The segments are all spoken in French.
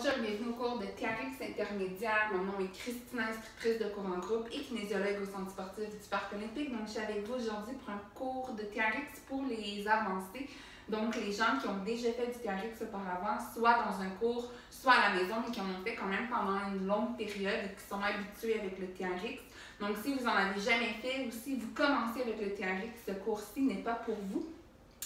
Bonjour et bienvenue au cours de TRX intermédiaire. Mon nom est Christina, instructrice de cours en groupe et kinésiologue au Centre sportif du Parc olympique. Donc, je suis avec vous aujourd'hui pour un cours de TRX pour les avancés. Donc, les gens qui ont déjà fait du TRX auparavant, soit dans un cours, soit à la maison, mais qui en ont fait quand même pendant une longue période et qui sont habitués avec le TRX. Donc, si vous n'en avez jamais fait ou si vous commencez avec le TRX, ce cours-ci n'est pas pour vous.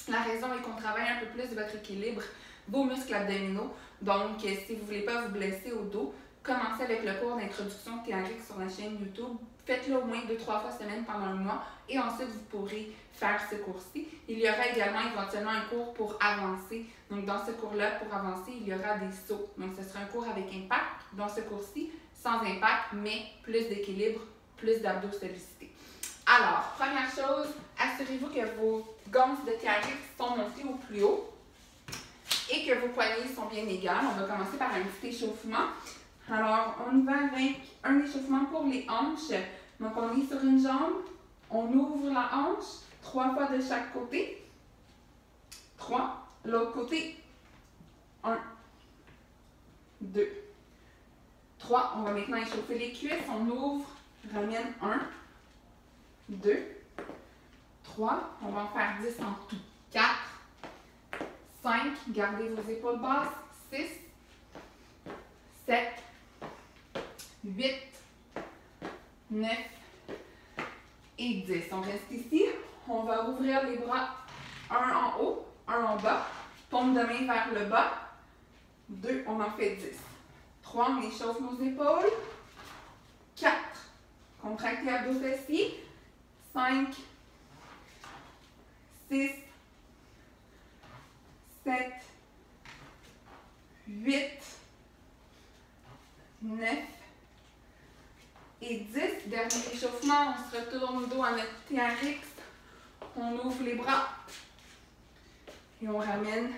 La raison est qu'on travaille un peu plus de votre équilibre, vos muscles abdominaux. Donc, si vous ne voulez pas vous blesser au dos, commencez avec le cours d'introduction TRX sur la chaîne YouTube. Faites-le au moins 2-3 fois semaine pendant un mois et ensuite vous pourrez faire ce cours-ci. Il y aura également éventuellement un cours pour avancer. Donc, dans ce cours-là, pour avancer, il y aura des sauts. Donc, ce sera un cours avec impact. Dans ce cours-ci, sans impact, mais plus d'équilibre, plus d'abdos sollicités. Alors, première chose, assurez-vous que vos gonfles de TRX sont montées au plus haut et que vos poignets sont bien égales. On va commencer par un petit échauffement. Alors, on y va avec un échauffement pour les hanches. Donc, on est sur une jambe, on ouvre la hanche, 3 fois de chaque côté. 3, l'autre côté. 1, 2, 3. On va maintenant échauffer les cuisses. On ouvre, ramène 1, 2, 3. On va en faire 10 en tout. 4, 5, gardez vos épaules basses, 6, 7, 8, 9 et 10. On reste ici. On va ouvrir les bras, un en haut, un en bas. Paume de main vers le bas. 2, on en fait 10. 3, on échauffe nos épaules. 4, contractez abdos fessiers. 5, 6, 7, 8, 9 et 10. Dernier échauffement, on se retourne le dos à notre TRX. On ouvre les bras et on ramène,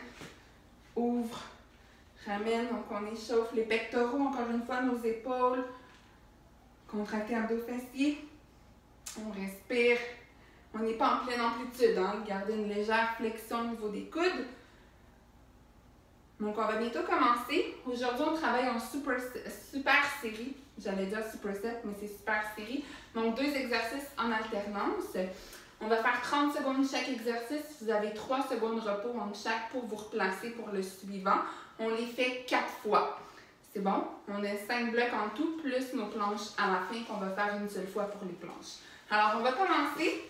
ouvre, ramène. Donc on échauffe les pectoraux, encore une fois nos épaules. Contractez abdos fessiers. On respire. On n'est pas en pleine amplitude, hein? Gardez une légère flexion au niveau des coudes. Donc, on va bientôt commencer. Aujourd'hui, on travaille en super série. J'allais dire superset, mais c'est super série. Donc, 2 exercices en alternance. On va faire 30 secondes chaque exercice. Vous avez 3 secondes de repos entre chaque pour vous replacer pour le suivant. On les fait 4 fois. C'est bon? On a 5 blocs en tout, plus nos planches à la fin qu'on va faire une seule fois pour les planches. Alors, on va commencer.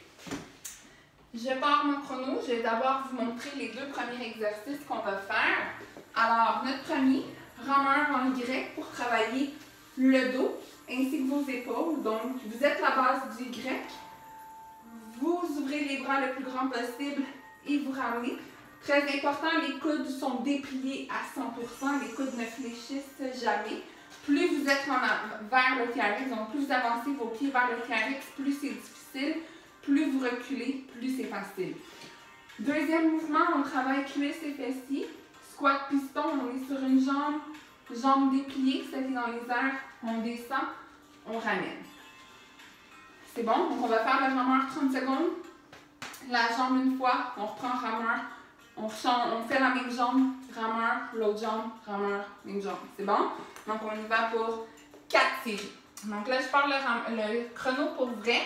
Je pars mon chrono. Je vais d'abord vous montrer les 2 premiers exercices qu'on va faire. Alors, notre premier, rameur en Y pour travailler le dos ainsi que vos épaules. Donc, vous êtes la base du Y. Vous ouvrez les bras le plus grand possible et vous ramenez. Très important, les coudes sont dépliés à 100%. Les coudes ne fléchissent jamais. Plus vous êtes vers le TRX, donc plus vous avancez vos pieds vers le TRX, plus c'est difficile. Plus vous reculez, plus c'est facile. Deuxième mouvement, on travaille cuisses et fessiers. Squat piston, on est sur une jambe, jambe dépliée, celle qui est dans les airs, on descend, on ramène. C'est bon? Donc on va faire le rameur 30 secondes. La jambe une fois, on reprend rameur, on fait la même jambe, rameur, l'autre jambe, rameur, même jambe. C'est bon? Donc on y va pour 4 séries. Donc là, je parle le chrono pour vrai.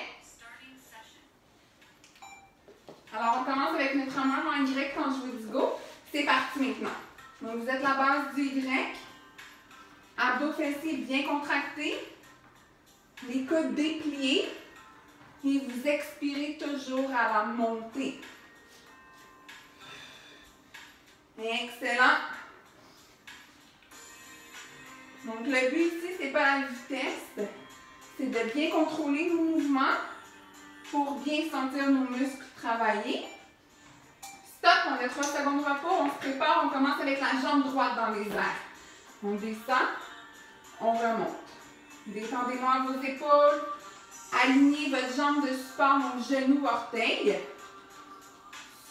Alors, on commence avec notre rameur en Y quand je vous dis go. C'est parti maintenant. Donc, vous êtes la base du Y. Abdos fessiers bien contractés. Les coudes dépliés. Et vous expirez toujours à la montée. Excellent. Donc, le but ici, c'est pas la vitesse. C'est de bien contrôler nos mouvements pour bien sentir nos muscles travailler. Stop, on a 3 secondes de repos, on se prépare, on commence avec la jambe droite dans les airs. On descend, on remonte. Détendez-moi vos épaules, alignez votre jambe de support, donc genou, orteil.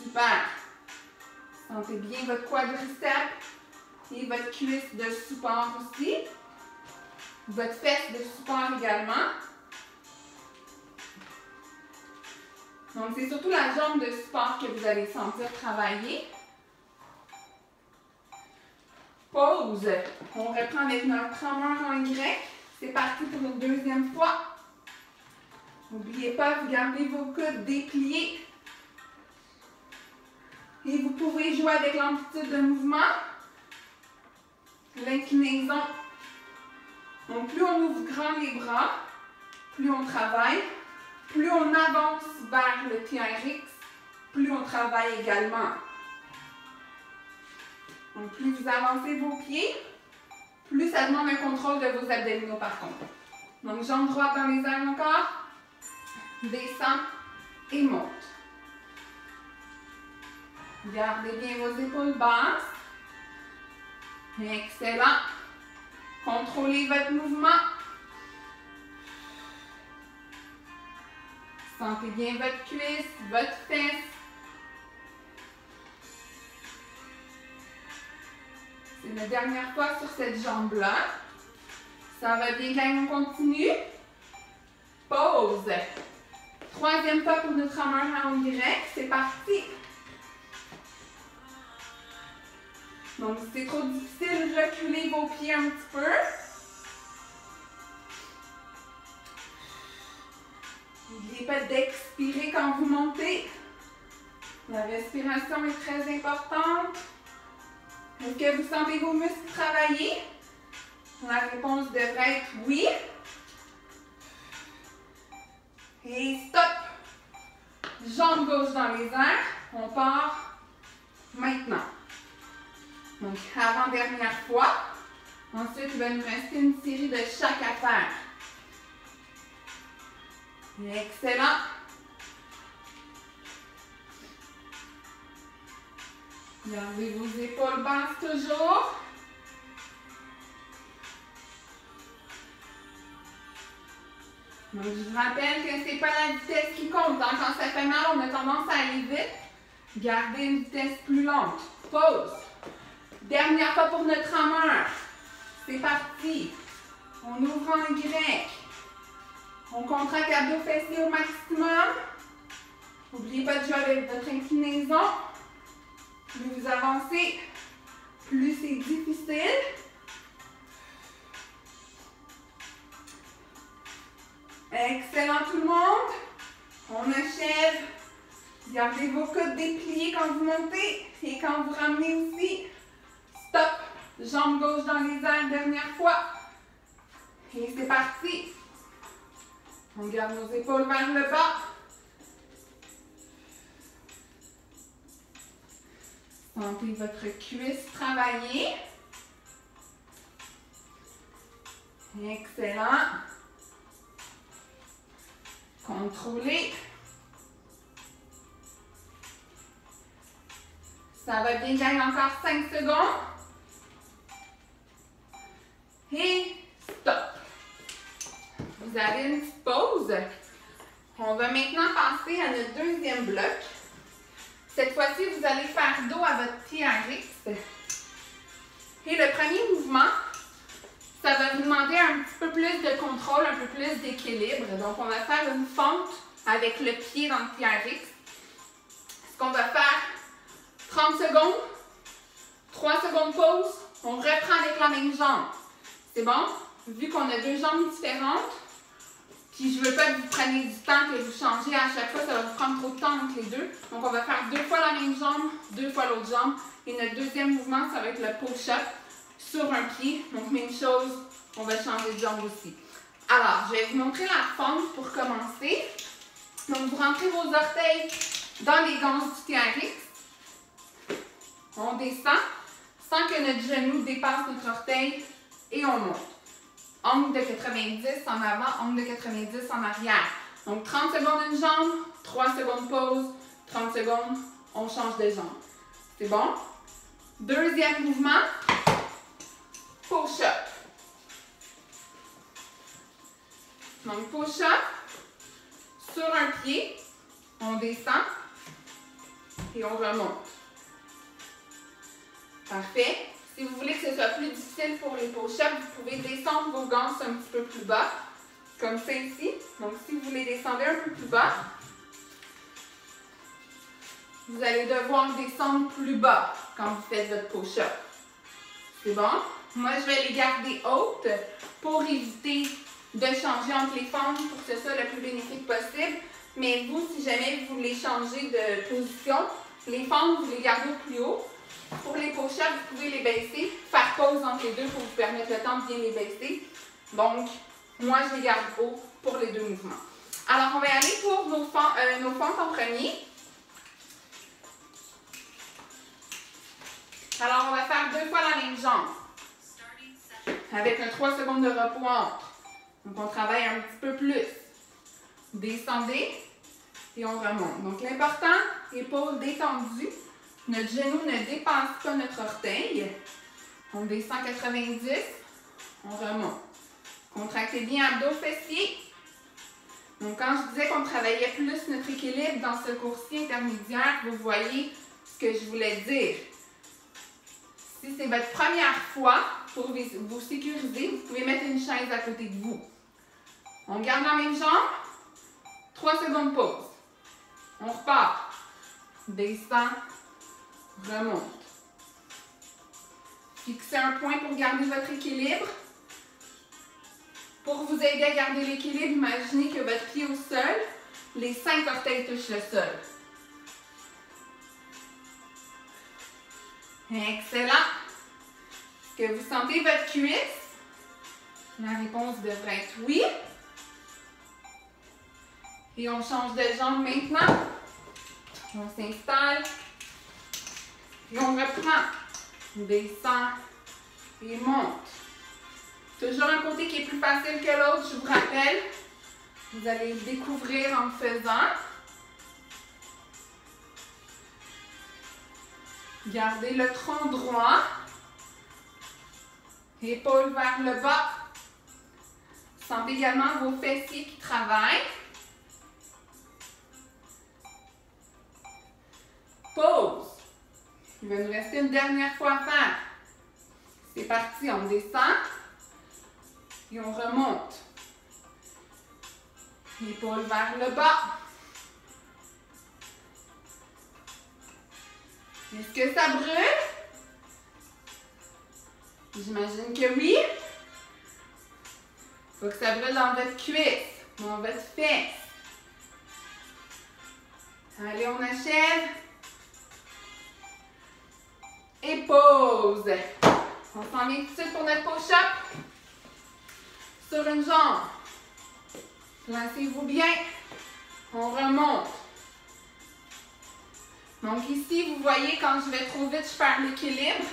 Super. Sentez bien votre quadriceps et votre cuisse de support aussi. Votre fesse de support également. Donc, c'est surtout la jambe de support que vous allez sentir travailler. Pause. On reprend avec notre rameur en Y. C'est parti pour une deuxième fois. N'oubliez pas, vous gardez vos coudes dépliés. Et vous pouvez jouer avec l'amplitude de mouvement. L'inclinaison. Donc, plus on ouvre grand les bras, plus on travaille. Plus on avance vers le TRX, plus on travaille également. Donc, plus vous avancez vos pieds, plus ça demande un contrôle de vos abdominaux par contre. Donc, jambe droite dans les airs encore. Descend et monte. Gardez bien vos épaules basses. Excellent. Contrôlez votre mouvement. Sentez bien votre cuisse, votre fesse. C'est la dernière fois sur cette jambe-là. Ça va bien quand on continue. Pause. Troisième fois pour notre rameur en Y. C'est parti. Donc, si c'est trop difficile, reculez vos pieds un petit peu. N'oubliez pas d'expirer quand vous montez. La respiration est très importante. Est-ce que vous sentez vos muscles travailler? La réponse devrait être oui. Et stop! Jambe gauche dans les airs. On part maintenant. Donc, avant-dernière fois. Ensuite, il va nous rester une série de chaque affaire. Excellent. Gardez vos épaules basses toujours. Donc, je vous rappelle que ce n'est pas la vitesse qui compte. Hein. Quand ça fait mal, on a tendance à aller vite. Gardez une vitesse plus lente. Pause. Dernière fois pour notre rameur. C'est parti. On ouvre en Y. On contracte abdos fessiers au maximum. N'oubliez pas de jouer avec votre inclinaison. Plus vous avancez, plus c'est difficile. Excellent tout le monde. On achève. Gardez vos coudes dépliés quand vous montez et quand vous ramenez aussi. Stop. Jambe gauche dans les airs, dernière fois. Et c'est parti. On garde nos épaules vers le bas. Sentez votre cuisse travailler. Excellent. Contrôlez. Ça va bien gagner encore 5 secondes. Et stop. Vous avez une petite pause. On va maintenant passer à notre deuxième bloc. Cette fois-ci, vous allez faire dos à votre TRX. Et le premier mouvement, ça va vous demander un petit peu plus de contrôle, un peu plus d'équilibre. Donc, on va faire une fente avec le pied dans le TRX. Ce qu'on va faire, 30 secondes, 3 secondes pause, on reprend avec la même jambe. C'est bon? Vu qu'on a deux jambes différentes, puis je ne veux pas que vous preniez du temps, que vous changez à chaque fois, ça va vous prendre trop de temps entre les deux. Donc, on va faire 2 fois la même jambe, 2 fois l'autre jambe. Et notre deuxième mouvement, ça va être le push-up sur un pied. Donc, même chose, on va changer de jambe aussi. Alors, je vais vous montrer la fente pour commencer. Donc, vous rentrez vos orteils dans les gonces du TRX. On descend sans que notre genou dépasse notre orteil et on monte. Angle de 90 en avant, angle de 90 en arrière. Donc 30 secondes une jambe, 3 secondes pause, 30 secondes, on change de jambe. C'est bon? Deuxième mouvement, push-up. Donc push-up sur un pied, on descend et on remonte. Parfait. Si vous voulez que ce soit plus difficile pour les push-ups, vous pouvez descendre vos gants un petit peu plus bas, comme ça ici. Donc, si vous les descendez un peu plus bas, vous allez devoir descendre plus bas quand vous faites votre push-up. C'est bon? Moi, je vais les garder hautes pour éviter de changer entre les fentes pour que ce soit le plus bénéfique possible. Mais vous, si jamais vous voulez changer de position, les fentes, vous les gardez au plus haut. Pour les push-ups, vous pouvez les baisser, faire pause entre les deux pour vous permettre le temps de bien les baisser. Donc, moi, je les garde haut pour les deux mouvements. Alors, on va aller pour nos fentes en premier. Alors, on va faire 2 fois la même jambe. Avec un 3 secondes de repos entre. Donc, on travaille un petit peu plus. Descendez et on remonte. Donc, l'important, épaules détendues. Notre genou ne dépasse pas notre orteil. On descend 90. On remonte. Contractez bien abdos fessiers. Donc, quand je disais qu'on travaillait plus notre équilibre dans ce cours-ci intermédiaire, vous voyez ce que je voulais dire. Si c'est votre première fois, pour vous sécuriser, vous pouvez mettre une chaise à côté de vous. On garde la même jambe. 3 secondes pause. On repart. Descend. Remonte. Fixez un point pour garder votre équilibre. Pour vous aider à garder l'équilibre, imaginez que votre pied au sol, les 5 orteils touchent le sol. Excellent. Est-ce que vous sentez votre cuisse? La réponse devrait être oui. Et on change de jambe maintenant. On s'installe. Et on reprend. On descend et monte. Toujours un côté qui est plus facile que l'autre, je vous rappelle. Vous allez le découvrir en le faisant. Gardez le tronc droit. Épaules vers le bas. Sentez également vos fessiers qui travaillent. Pause. Il va nous rester une dernière fois à faire. C'est parti, on descend et on remonte. Épaules vers le bas. Est-ce que ça brûle? J'imagine que oui. Il faut que ça brûle dans votre cuisse, dans votre fesse. Allez, on achève. Et pause. On s'en vient tout de suite pour notre push-up. Sur une jambe. Placez-vous bien. On remonte. Donc ici, vous voyez, quand je vais trop vite, je perds l'équilibre.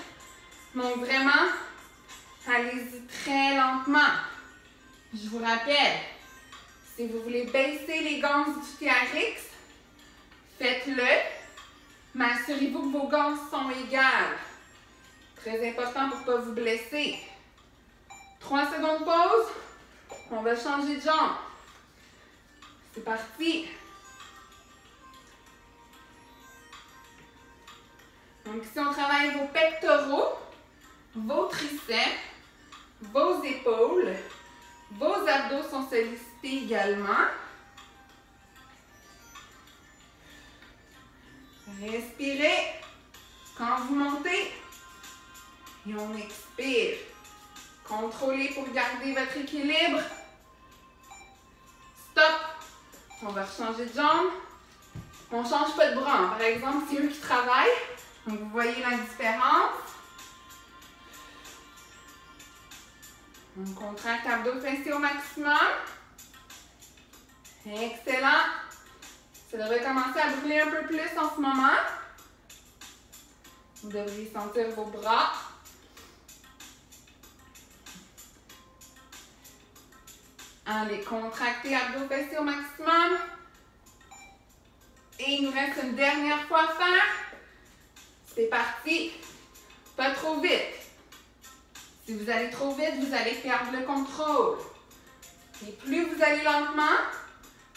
Donc vraiment, allez-y très lentement. Je vous rappelle, si vous voulez baisser les ganses du TRX, faites-le. Mais assurez-vous que vos ganses sont égales. Très important pour ne pas vous blesser. 3 secondes pause. On va changer de jambe. C'est parti. Donc ici, on travaille vos pectoraux, vos triceps, vos épaules. Vos abdos sont sollicités également. Respirez quand vous montez et on expire. Contrôlez pour garder votre équilibre. Stop. On va changer de jambe. On ne change pas de bras. Hein. Par exemple, c'est eux qui travaillent. Donc, vous voyez la différence. On contracte abdos fessiers au maximum. Excellent. Ça devrait commencer à brûler un peu plus en ce moment. Vous devriez sentir vos bras. Allez, contractez abdos fessiers au maximum. Et il nous reste une dernière fois à faire. C'est parti. Pas trop vite. Si vous allez trop vite, vous allez perdre le contrôle. Et plus vous allez lentement,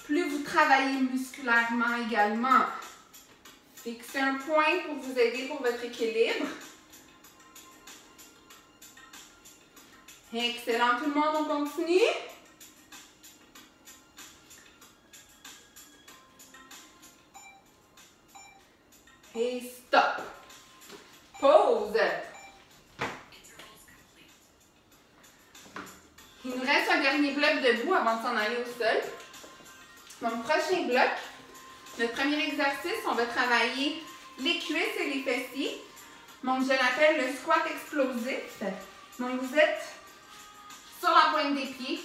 plus vous travaillez musculairement également. Fixez un point pour vous aider pour votre équilibre. Excellent tout le monde, on continue. Et stop. Pause. dernier bloc debout avant de s'en aller au sol. Donc, prochain bloc. Notre premier exercice, on va travailler les cuisses et les fessiers. Donc, je l'appelle le squat explosif. Donc, vous êtes sur la pointe des pieds.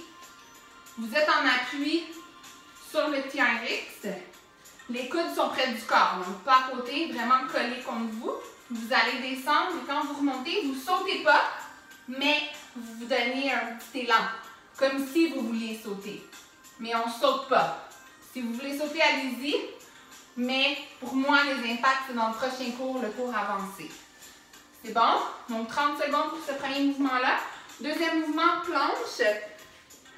Vous êtes en appui sur le TRX. Les coudes sont près du corps, donc pas à côté, vraiment collés contre vous. Vous allez descendre et quand vous remontez, vous ne sautez pas, mais vous vous donnez un petit élan, comme si vous vouliez sauter. Mais on ne saute pas. Si vous voulez sauter, allez-y. Mais pour moi, les impacts, c'est dans le prochain cours, le cours avancé. C'est bon? Donc 30 secondes pour ce premier mouvement-là. Deuxième mouvement, planche,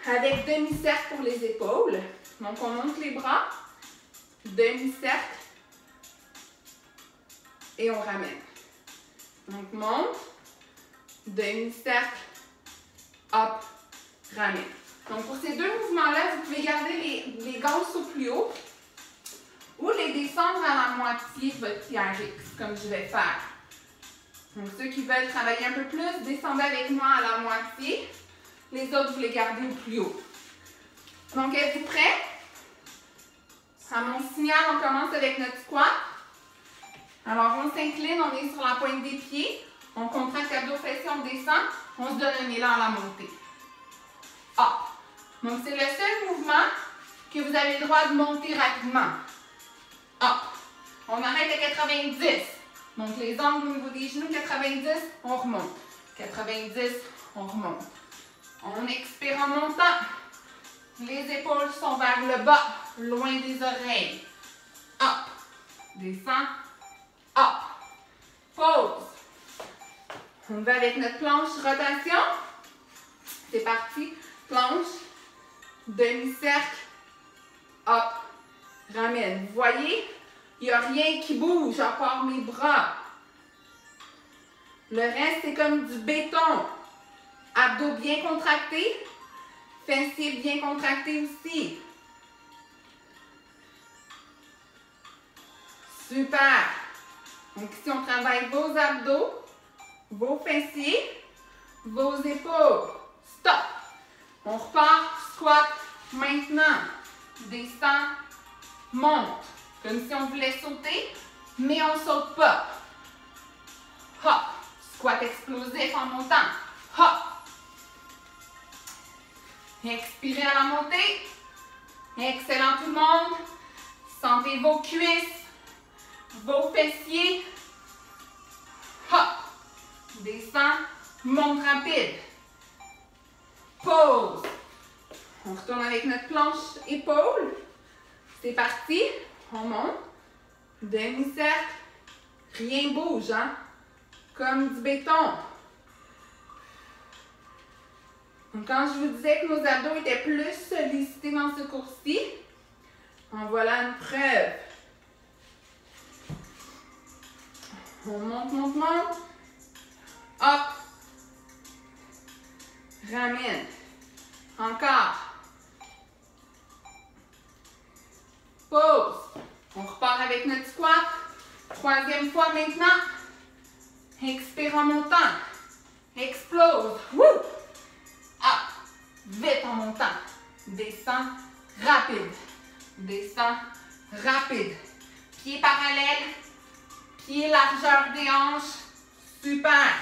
avec demi-cercle pour les épaules. Donc on monte les bras, demi-cercle, et on ramène. Donc monte, demi-cercle, hop, ramène. Donc pour ces deux mouvements-là, vous pouvez garder les gosses au plus haut ou les descendre à la moitié de votre TRX, comme je vais faire. Donc ceux qui veulent travailler un peu plus, descendez avec moi à la moitié. Les autres, vous les gardez au plus haut. Donc êtes-vous prêts? À mon signal, on commence avec notre squat. Alors on s'incline, on est sur la pointe des pieds. On contracte abdos fessiers, on descend. On se donne un élan à la montée. Hop. Donc c'est le seul mouvement que vous avez le droit de monter rapidement. Hop. On arrête à 90. Donc les angles au niveau des genoux, 90, on remonte. 90, on remonte. On expire en montant. Les épaules sont vers le bas, loin des oreilles. Hop. Descend. Hop. Pause. On va avec notre planche rotation. C'est parti. Planche. Demi-cercle. Hop. Ramène. Vous voyez? Il n'y a rien qui bouge à part mes bras. Le reste, c'est comme du béton. Abdos bien contractés. Fessiers bien contractés aussi. Super. Donc ici, on travaille vos abdos, vos fessiers, vos épaules. Stop. On repart. Squat. Maintenant. Descend. Monte. Comme si on voulait sauter, mais on ne saute pas. Hop. Squat explosif en montant. Hop. Expirez à la montée. Excellent tout le monde. Sentez vos cuisses, vos fessiers. Hop. Descend. Monte rapide. Pause. On retourne avec notre planche épaule. C'est parti. On monte. Demi-cercle. Rien bouge, hein? Comme du béton. Donc, quand je vous disais que nos abdos étaient plus sollicités dans ce cours-ci, en voilà une preuve. On monte, monte, monte. Hop. Ramène. Encore. Pause. On repart avec notre squat. Troisième fois maintenant. Expire en montant. Explose. Woo! Up. Vite en montant. Descend. Rapide. Descend. Rapide. Pieds parallèles. Pieds largeur des hanches. Super.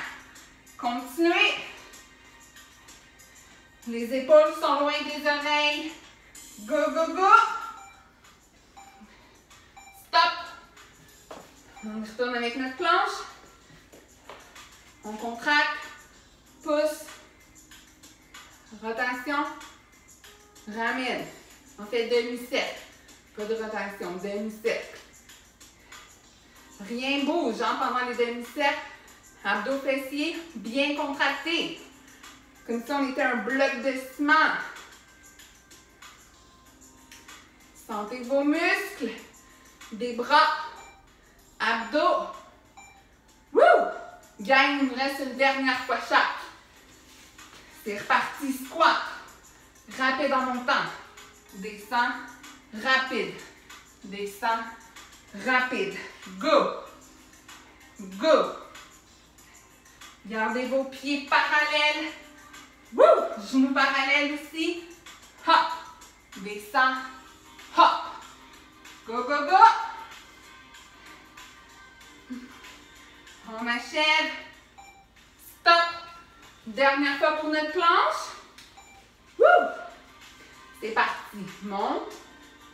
Continuez. Les épaules sont loin des oreilles. Go, go, go. Stop. On retourne avec notre planche. On contracte. Pousse. Rotation. Ramène. On fait demi-cercle. Pas de rotation. Demi-cercle. Rien bouge hein, pendant les demi-cercles. Abdos fessiers bien contractés. Comme si on était un bloc de ciment. Sentez vos muscles. Des bras. Abdos. Wouh! Gang, il nous reste une dernière fois chaque. C'est reparti. Squat. Rapide en montant. Descend. Rapide. Descend. Rapide. Go. Go. Gardez vos pieds parallèles. Wouh! Genoux parallèles aussi. Hop! Descends. Hop! Go, go, go! On achève. Stop! Dernière fois pour notre planche. Wouh! C'est parti. Monte.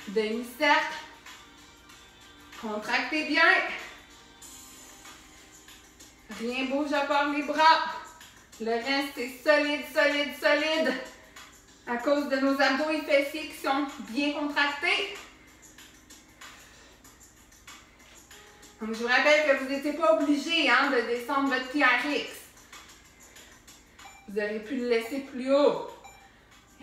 Demi-cercle. Contractez bien. Rien bouge à part les bras. Le reste, c'est solide, solide, solide. À cause de nos abdos et fessiers qui sont bien contractés. Donc, je vous rappelle que vous n'étiez pas obligé de descendre votre TRX. Vous auriez pu le laisser plus haut.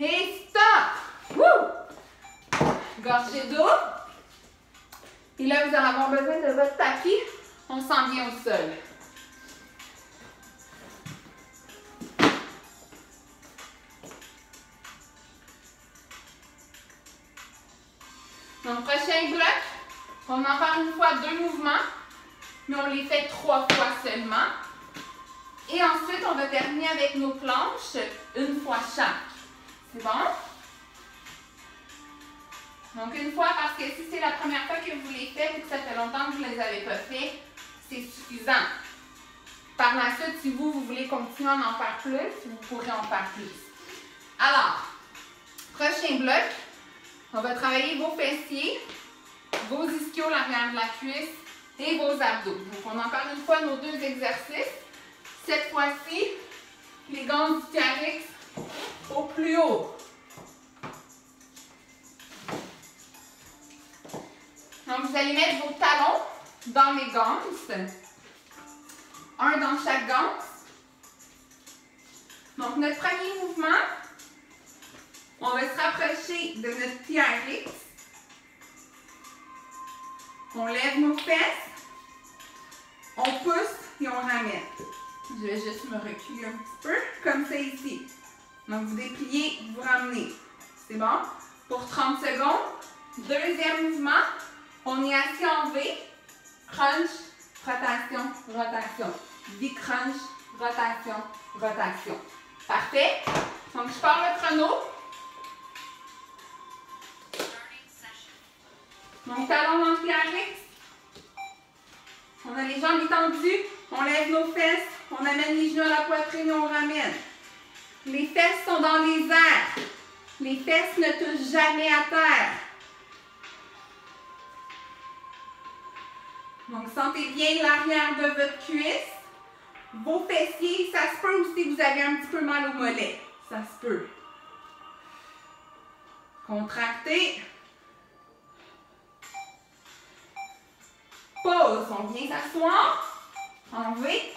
Et stop! Wouh! Gorgée d'eau. Et là, vous allez avoir besoin de votre tapis. On s'en vient au sol. Donc, prochain bloc, on en fait une fois 2 mouvements, mais on les fait 3 fois seulement. Et ensuite, on va terminer avec nos planches, une fois chaque. C'est bon? Donc, une fois, parce que si c'est la première fois que vous les faites ou que ça fait longtemps que vous ne les avez pas fait, c'est suffisant. Par la suite, si vous voulez continuer à en faire plus, vous pourrez en faire plus. Alors, prochain bloc, on va travailler vos fessiers, vos ischios, l'arrière de la cuisse et vos abdos. Donc, on a encore une fois nos 2 exercices. Cette fois-ci, les gangs du TRX au plus haut. Donc, vous allez mettre vos talons dans les gangs. Un dans chaque gangue. Donc, notre premier mouvement, on va se rapprocher de notre TRX. On lève nos fesses. On pousse et on ramène. Je vais juste me reculer un petit peu, comme ça ici. Donc, vous dépliez, vous ramenez. C'est bon? Pour 30 secondes. Deuxième mouvement, on est assis en V. Crunch, rotation, rotation. V-crunch, rotation, rotation. Parfait? Donc, je pars le chrono. Donc, talons dans le TRX. On a les jambes étendues. On lève nos fesses. On amène les genoux à la poitrine et on ramène. Les fesses sont dans les airs. Les fesses ne touchent jamais à terre. Donc, sentez bien l'arrière de votre cuisse. Vos fessiers, ça se peut aussi que vous avez un petit peu mal au mollet. Ça se peut. Contractez. Pause. On vient s'asseoir. En V.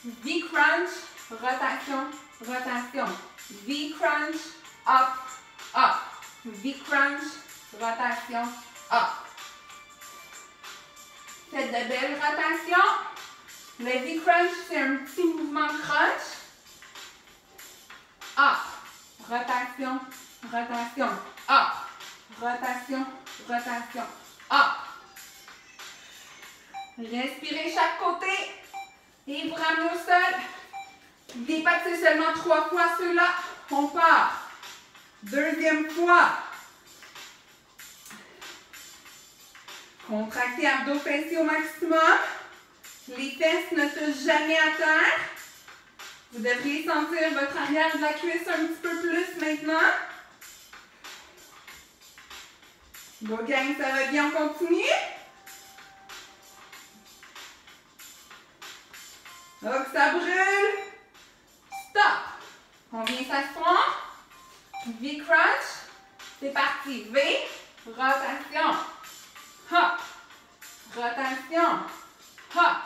V-crunch. Rotation. Rotation. V-crunch. Up. Up. V-crunch. Rotation. Up. Faites de belles rotations. Le V-crunch, c'est un petit mouvement de crunch. Up. Rotation. Rotation. Up. Rotation. Rotation. Up. Respirez chaque côté. Et vous ramenez au sol. Dépassez seulement 3 fois ceux-là. On part. Deuxième fois. Contractez abdos fessiers au maximum. Les fesses ne touchent jamais à terre. Vous devriez sentir votre arrière de la cuisse un petit peu plus maintenant. Go gang, ça va bien, on continue. Hop, ça brûle. Stop. On vient s'asseoir. V-crunch. C'est parti. V. Rotation. Hop. Rotation. Hop.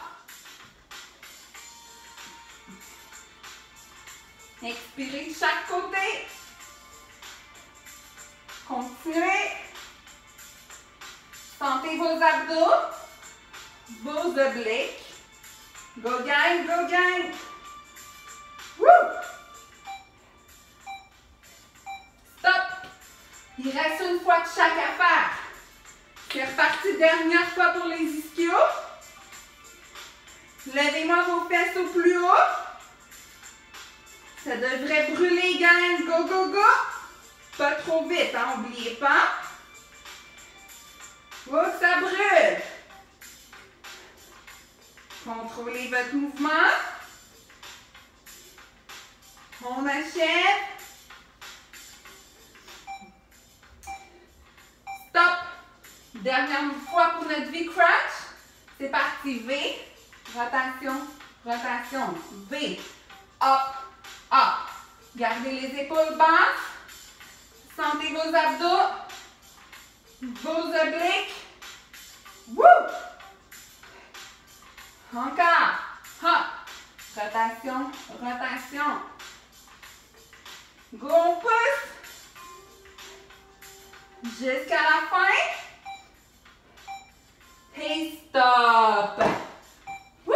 Expirez de chaque côté. Continuez. Sentez vos abdos, vos obliques. Go gang, go gang. Woo! Stop. Il reste une fois de chaque affaire. C'est reparti, dernière fois pour les ischios. Levez-moi vos fesses au plus haut. Ça devrait brûler, gang. Go, go, go. Pas trop vite, hein, n'oubliez pas. Faut que ça brûle. Contrôlez votre mouvement. On achève. Stop. Dernière fois pour notre V-crunch. C'est parti. V. Rotation. Rotation. V. Up. Up. Gardez les épaules basses. Sentez vos abdos. Vos obliques. Woo! Encore. Hop. Rotation. Rotation. Go, on pousse. Jusqu'à la fin. Et stop. Woo!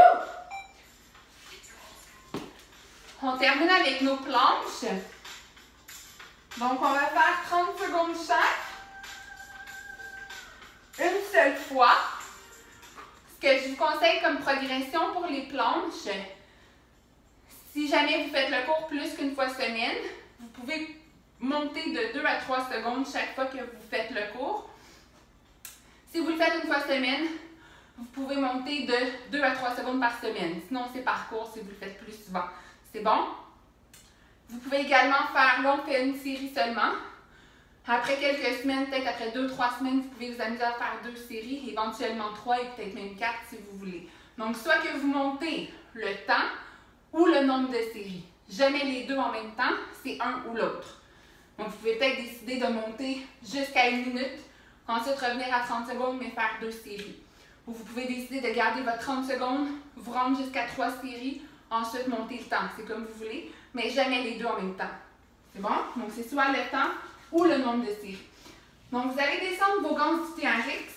On termine avec nos planches. Donc, on va faire 30 secondes chaque. Une seule fois. Ce que je vous conseille comme progression pour les planches, si jamais vous faites le cours plus qu'une fois semaine, vous pouvez monter de 2 à 3 secondes chaque fois que vous faites le cours. Si vous le faites une fois semaine, vous pouvez monter de 2 à 3 secondes par semaine. Sinon, c'est par cours si vous le faites plus souvent. C'est bon? Vous pouvez également faire, là, on fait une série seulement. Après quelques semaines, peut-être après 2-3 semaines, vous pouvez vous amuser à faire 2 séries, éventuellement 3 et peut-être même 4 si vous voulez. Donc, soit que vous montez le temps ou le nombre de séries. Jamais les deux en même temps, c'est un ou l'autre. Donc, vous pouvez peut-être décider de monter jusqu'à 1 minute, ensuite revenir à 30 secondes, mais faire 2 séries. Ou vous pouvez décider de garder votre 30 secondes, vous rendre jusqu'à 3 séries, ensuite monter le temps. C'est comme vous voulez, mais jamais les deux en même temps. C'est bon? Donc, c'est soit le temps ou le nombre de séries. Donc, vous allez descendre vos gants du TRX.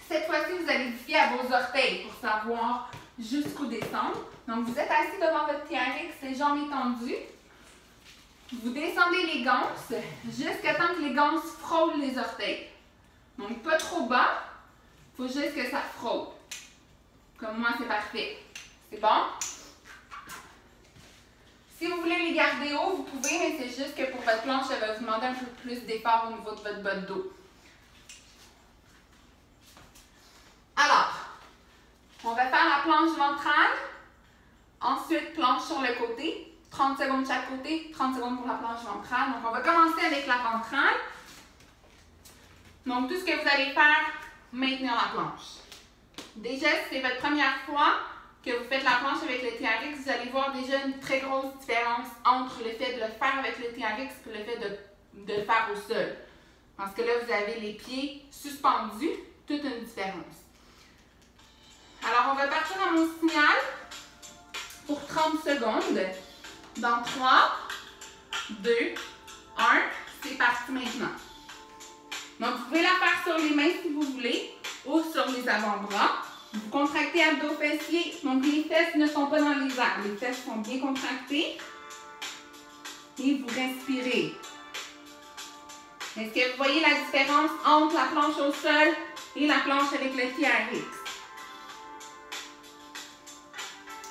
Cette fois-ci, vous allez vous fier à vos orteils pour savoir jusqu'où descendre. Donc, vous êtes assis devant votre TRX, les jambes étendues. Vous descendez les gants jusqu'à temps que les gants frôlent les orteils. Donc, pas trop bas. Il faut juste que ça frôle. Comme moi, c'est parfait. C'est bon? Si vous voulez les garder hauts, vous pouvez, mais c'est juste que pour votre planche, ça va vous demander un peu plus d'effort au niveau de votre bas de dos. Alors, on va faire la planche ventrale. Ensuite, planche sur le côté. 30 secondes de chaque côté, 30 secondes pour la planche ventrale. Donc, on va commencer avec la ventrale. Donc, tout ce que vous allez faire, maintenir la planche. Déjà, si c'est votre première fois que vous faites la planche avec le TRX, vous allez voir déjà une très grosse différence entre le fait de le faire avec le TRX et le fait de le faire au sol. Parce que là, vous avez les pieds suspendus, toute une différence. Alors, on va partir à mon signal pour 30 secondes. Dans 3, 2, 1, c'est parti maintenant. Donc, vous pouvez la faire sur les mains si vous voulez ou sur les avant-bras. Vous contractez abdos fessiers, donc les fesses ne sont pas dans les airs. Les fesses sont bien contractées. Et vous respirez. Est-ce que vous voyez la différence entre la planche au sol et la planche avec le TRX?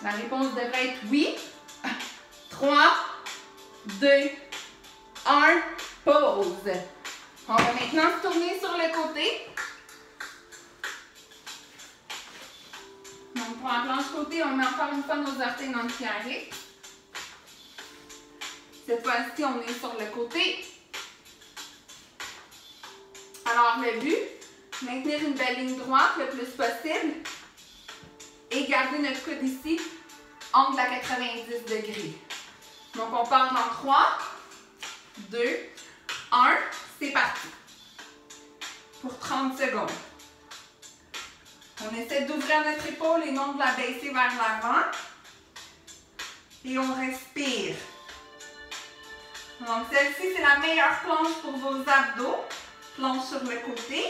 La réponse devrait être oui. 3, 2, 1, pause. On va maintenant se tourner sur le côté. Donc, pour la planche côté, on met encore une fois nos orteils dans le TRX. Cette fois-ci, on est sur le côté. Alors, le but, maintenir une belle ligne droite le plus possible et garder notre coude ici, angle à 90 degrés. Donc, on part dans 3, 2, 1, c'est parti. Pour 30 secondes. On essaie d'ouvrir notre épaule et non de la baisser vers l'avant. Et on respire. Donc, celle-ci, c'est la meilleure planche pour vos abdos. Planche sur le côté.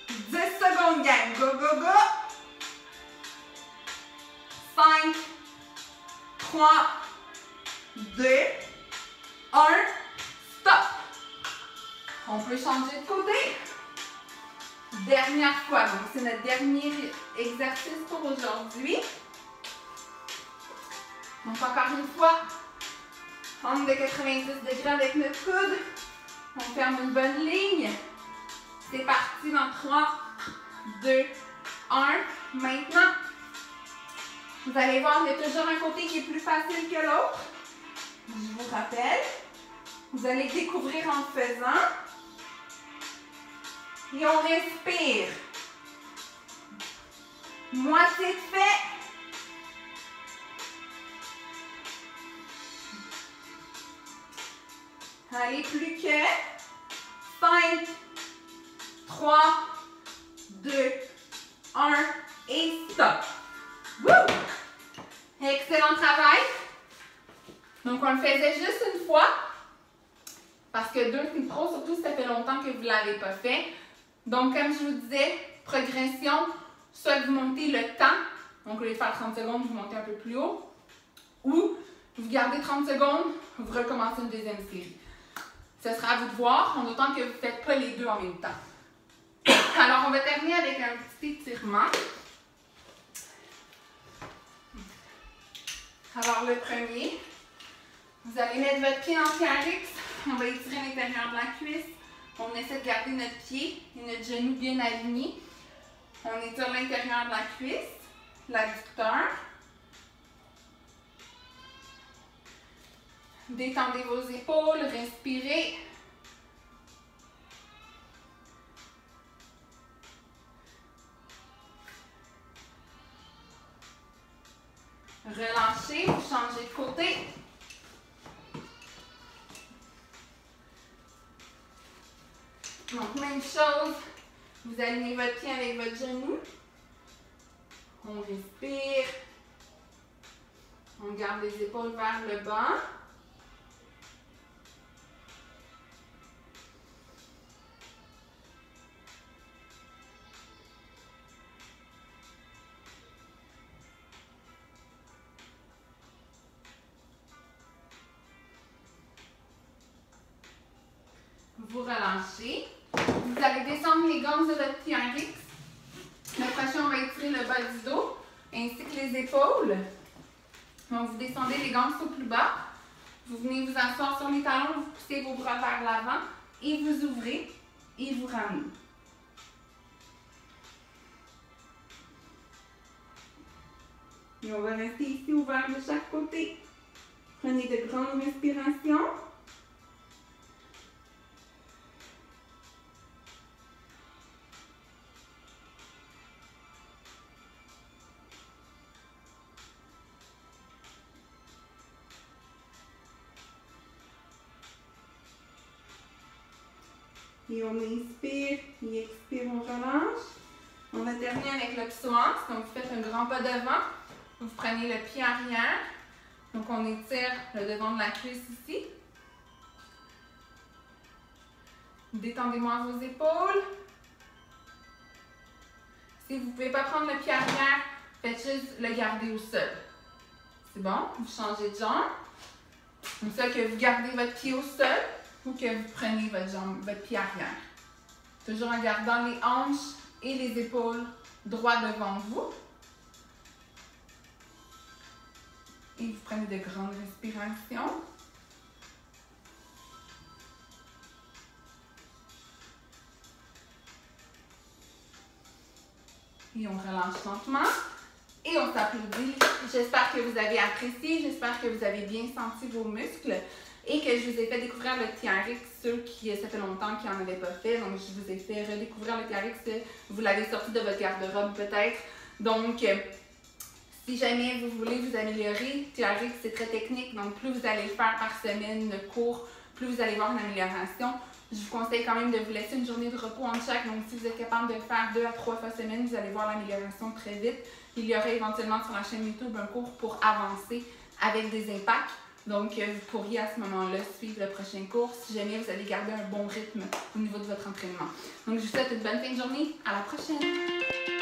10 secondes, gang. Go, go, go. 5, 3, 2, 1, stop. On peut changer de côté. Dernière fois, donc c'est notre dernier exercice pour aujourd'hui. Donc encore une fois, angle de 90 degrés avec notre coude. On ferme une bonne ligne. C'est parti dans 3, 2, 1. Maintenant, vous allez voir, il y a toujours un côté qui est plus facile que l'autre. Je vous rappelle. Vous allez découvrir en le faisant. Et on respire. Moitié de fait. Allez, plus que 5, 3, 2, 1 et stop. Woo! Excellent travail. Donc, on le faisait juste une fois. Parce que 2, c'est trop, surtout si ça fait longtemps que vous ne l'avez pas fait. Donc, comme je vous disais, progression, soit vous montez le temps. Donc, au lieu de faire 30 secondes, vous montez un peu plus haut. Ou vous gardez 30 secondes, vous recommencez une deuxième série. Ce sera à vous de voir, en autant que vous ne faites pas les deux en même temps. Alors, on va terminer avec un petit étirement. Alors, le premier, vous allez mettre votre pied en TRX. On va étirer l'intérieur de la cuisse. On essaie de garder notre pied et notre genou bien alignés. On étire l'intérieur de la cuisse, l'adducteur. Détendez vos épaules, respirez. Relâchez, vous changez de côté. Donc, même chose, vous alignez votre pied avec votre genou. On respire. On garde les épaules vers le bas. Vous relâchez. Vous allez descendre les gants de votre TRX. Le prochain, on va étirer le bas du dos ainsi que les épaules. Donc, vous descendez les gants au plus bas. Vous venez vous asseoir sur les talons, vous poussez vos bras vers l'avant et vous ouvrez et vous ramenez. Et on va rester ici ouvert de chaque côté. Prenez de grandes respirations. Et on inspire et expire, on relâche. On va terminer avec le psoas. Donc, vous faites un grand pas devant. Vous prenez le pied arrière. Donc, on étire le devant de la cuisse ici. Détendez-moi vos épaules. Si vous ne pouvez pas prendre le pied arrière, faites juste le garder au sol. C'est bon? Vous changez de jambe. Comme ça que vous gardez votre pied au sol ou que vous prenez votre pied arrière. Toujours en gardant les hanches et les épaules droit devant vous. Et vous prenez de grandes respirations. Et on relâche lentement. Et on s'applaudit. J'espère que vous avez apprécié. J'espère que vous avez bien senti vos muscles. Et que je vous ai fait découvrir le TRX, ceux qui, ça fait longtemps qu'ils n'en avaient pas fait. Donc, je vous ai fait redécouvrir le TRX. Vous l'avez sorti de votre garde-robe peut-être. Donc, si jamais vous voulez vous améliorer, TRX, c'est très technique. Donc, plus vous allez le faire par semaine de cours, plus vous allez voir une amélioration. Je vous conseille quand même de vous laisser une journée de repos entre chaque. Donc, si vous êtes capable de le faire 2 à 3 fois semaine, vous allez voir l'amélioration très vite. Il y aura éventuellement sur la chaîne YouTube un cours pour avancer avec des impacts. Donc, vous pourriez à ce moment-là suivre le prochain cours si jamais vous allez garder un bon rythme au niveau de votre entraînement. Donc, je vous souhaite une bonne fin de journée. À la prochaine!